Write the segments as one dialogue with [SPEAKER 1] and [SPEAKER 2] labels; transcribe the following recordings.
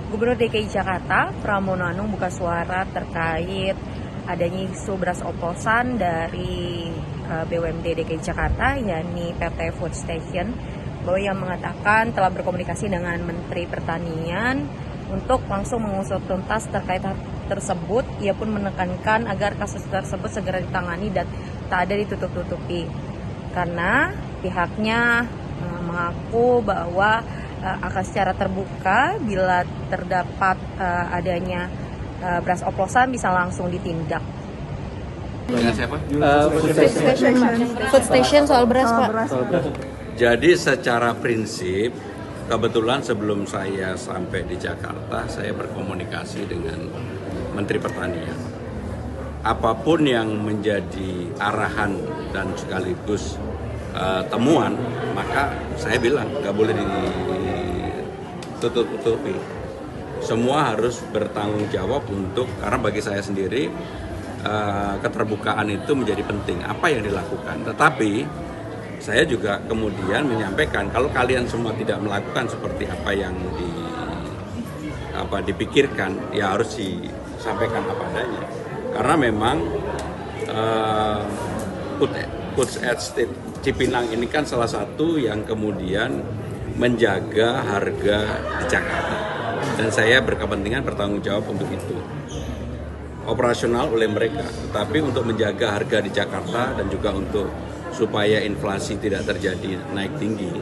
[SPEAKER 1] Gubernur DKI Jakarta, Pramono Anung buka suara terkait adanya isu beras oplosan dari BUMD DKI Jakarta, yakni PT Food Station, bahwa yang mengatakan telah berkomunikasi dengan Menteri Pertanian untuk langsung mengusut tuntas terkait hal tersebut. Ia pun menekankan agar kasus tersebut segera ditangani dan tak ada ditutup-tutupi, karena pihaknya mengaku bahwa akan secara terbuka bila terdapat adanya beras oplosan bisa langsung ditindak.
[SPEAKER 2] Dengan siapa?
[SPEAKER 1] Food station soal beras, Pak.
[SPEAKER 2] Jadi secara prinsip, kebetulan sebelum saya sampai di Jakarta, saya berkomunikasi dengan Menteri Pertanian. Apapun yang menjadi arahan dan sekaligus temuan, maka saya bilang nggak boleh ditutup-tutupi. Semua harus bertanggung jawab karena bagi saya sendiri keterbukaan itu menjadi penting. Apa yang dilakukan, tetapi saya juga kemudian menyampaikan kalau kalian semua tidak melakukan seperti apa yang dipikirkan, ya harus disampaikan apa adanya. Karena memang Foods Estate Cipinang ini kan salah satu yang kemudian menjaga harga di Jakarta, dan saya berkepentingan bertanggung jawab untuk itu. Operasional oleh mereka, tetapi untuk menjaga harga di Jakarta dan juga untuk supaya inflasi tidak terjadi naik tinggi,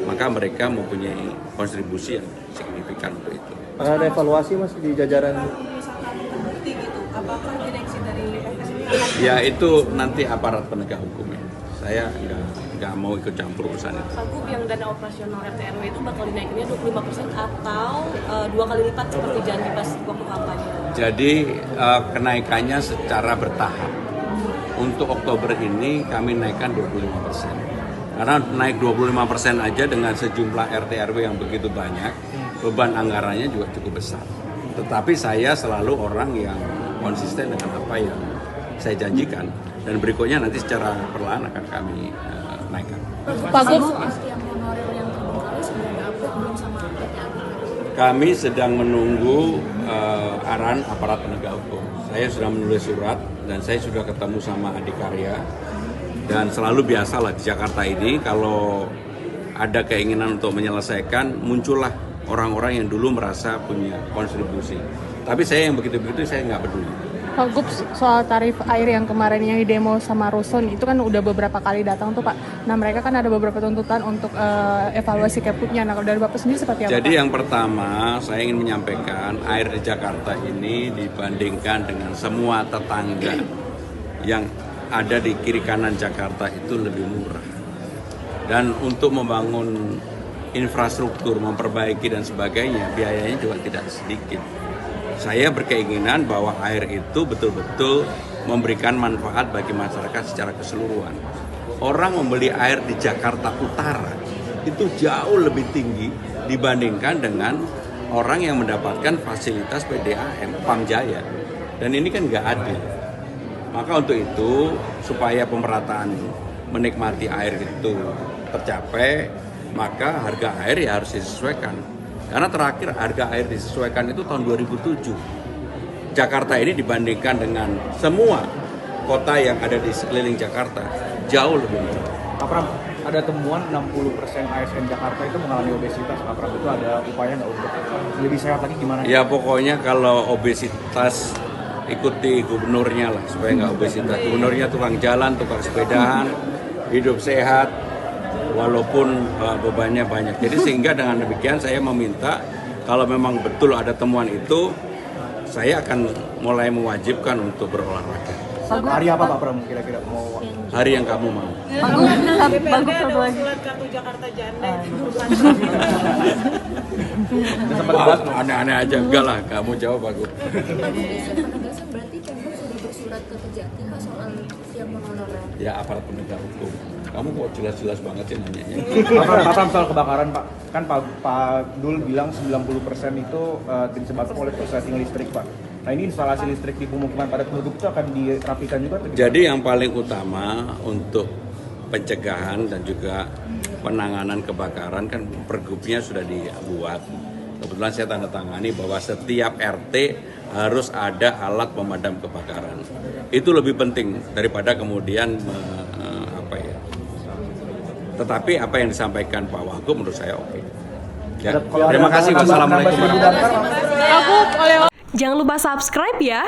[SPEAKER 2] maka mereka mempunyai kontribusi yang signifikan untuk itu.
[SPEAKER 3] Ada evaluasi Mas di jajaran?
[SPEAKER 4] Apakah direksi dari
[SPEAKER 2] Ya itu nanti aparat penegak hukum ya. Saya nggak mau ikut campur urusan itu.
[SPEAKER 4] Pak Gub, yang dana operasional RT RW itu bakal dinaikinnya 25% atau 2 kali lipat seperti janji pas waktu kampanye?
[SPEAKER 2] Jadi kenaikannya secara bertahap. Untuk Oktober ini kami naikkan 25%. Karena naik 25% aja dengan sejumlah RT RW yang begitu banyak, beban anggarannya juga cukup besar. Tetapi saya selalu orang yang konsisten dengan apa yang saya janjikan, dan berikutnya nanti secara perlahan akan kami naikkan.
[SPEAKER 1] Pak Gub,
[SPEAKER 2] kami sedang menunggu arahan aparat penegak hukum. Saya sudah menulis surat dan saya sudah ketemu sama Adikarya, dan selalu biasalah di Jakarta ini kalau ada keinginan untuk menyelesaikan, muncullah orang-orang yang dulu merasa punya kontribusi. Tapi saya yang begitu-begitu saya nggak peduli.
[SPEAKER 5] Pak Gub, soal tarif air yang kemarin yang didemo sama Rusun itu kan udah beberapa kali datang tuh Pak. Nah mereka kan ada beberapa tuntutan untuk evaluasi Keputnya. Nah kalau dari Bapak sendiri seperti apa?
[SPEAKER 2] Jadi
[SPEAKER 5] Pak?
[SPEAKER 2] yang pertama saya ingin menyampaikan air di Jakarta ini dibandingkan dengan semua tetangga yang ada di kiri kanan Jakarta itu lebih murah. Dan untuk membangun infrastruktur, memperbaiki dan sebagainya, biayanya juga tidak sedikit. Saya berkeinginan bahwa air itu betul-betul memberikan manfaat bagi masyarakat secara keseluruhan. Orang membeli air di Jakarta Utara itu jauh lebih tinggi dibandingkan dengan orang yang mendapatkan fasilitas PDAM, Pamjaya. Dan ini kan nggak adil. Maka untuk itu, supaya pemerataan menikmati air itu tercapai, maka harga air ya harus disesuaikan. Karena terakhir harga air disesuaikan itu tahun 2007. Jakarta ini dibandingkan dengan semua kota yang ada di sekeliling Jakarta jauh lebih murah.
[SPEAKER 3] Pak Pram, ada temuan 60% ASN Jakarta itu mengalami obesitas. Pak Pram, itu ada upaya nggak untuk lebih sehat lagi gimana?
[SPEAKER 2] Ya pokoknya kalau obesitas ikuti gubernurnya lah supaya nggak obesitas. Gubernurnya tukang jalan, tukang sepedahan, hidup sehat, walaupun bebannya banyak. Jadi sehingga dengan demikian saya meminta kalau memang betul ada temuan itu, saya akan mulai mewajibkan untuk berolahraga.
[SPEAKER 3] Hari apa Pak Pram kira-kira mau?
[SPEAKER 2] Hari yang kamu mau.
[SPEAKER 4] DPRD ada usulan kartu Jakarta Janda.
[SPEAKER 2] Aneh-aneh aja, enggak lah, kamu jawab aku.
[SPEAKER 6] Penegasan berarti Pemkot sudah bersurat ke Kejati soal yang honorer.
[SPEAKER 2] Ya aparat penegak hukum. Kamu kok jelas-jelas banget sih nanyanya.
[SPEAKER 3] Pak Pram, soal kebakaran Pak, kan Pak Dul bilang 90% itu disebabkan oleh korsleting listrik Pak. Nah ini instalasi listrik di pemukiman padat penduduk itu akan dirapikan juga?
[SPEAKER 2] Jadi yang paling utama untuk pencegahan dan juga penanganan kebakaran kan pergubnya sudah dibuat. kebetulan saya tanda tangani bahwa setiap RT harus ada alat pemadam kebakaran. Itu lebih penting daripada kemudian tetapi apa yang disampaikan Pak Wagub menurut saya oke. Ya, terima kasih. Wassalamualaikum warahmatullahi wabarakatuh.
[SPEAKER 4] Jangan lupa subscribe ya.